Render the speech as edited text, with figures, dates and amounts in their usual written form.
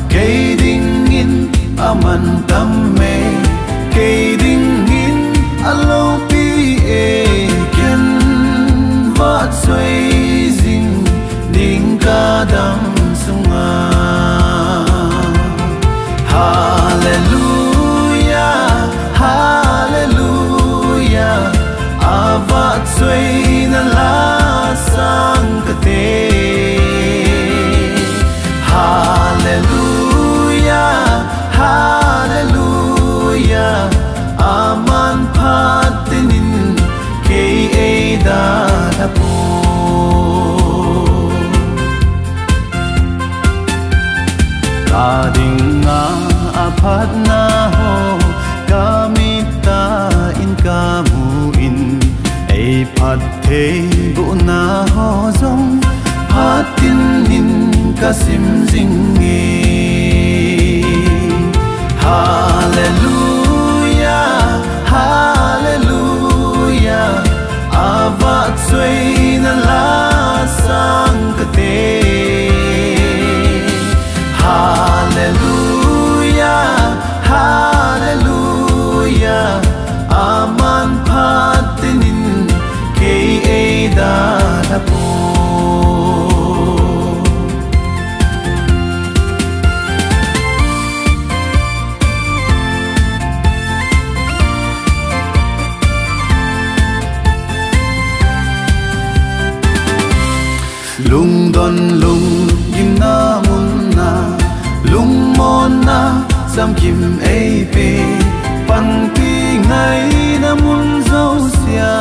cây đinh in aman tâm mê cây đinh in alo pi e ken vắt xoay dinh đinh ca đam sunga hallelujah hallelujah avat xoay na la sang kate hallelujah hallelujah aman patinin kay ada na po kading nga apat na ho kamita in kamuin ay patte bu na ho zong patinin kasim zingi hallelujah hallelujah avat xoay na la sang kate hallelujah hallelujah aman patinin kay ada na po lung don lung kim na mun na lung mon na sam kim ei pe pang pi ngai na mun zo sia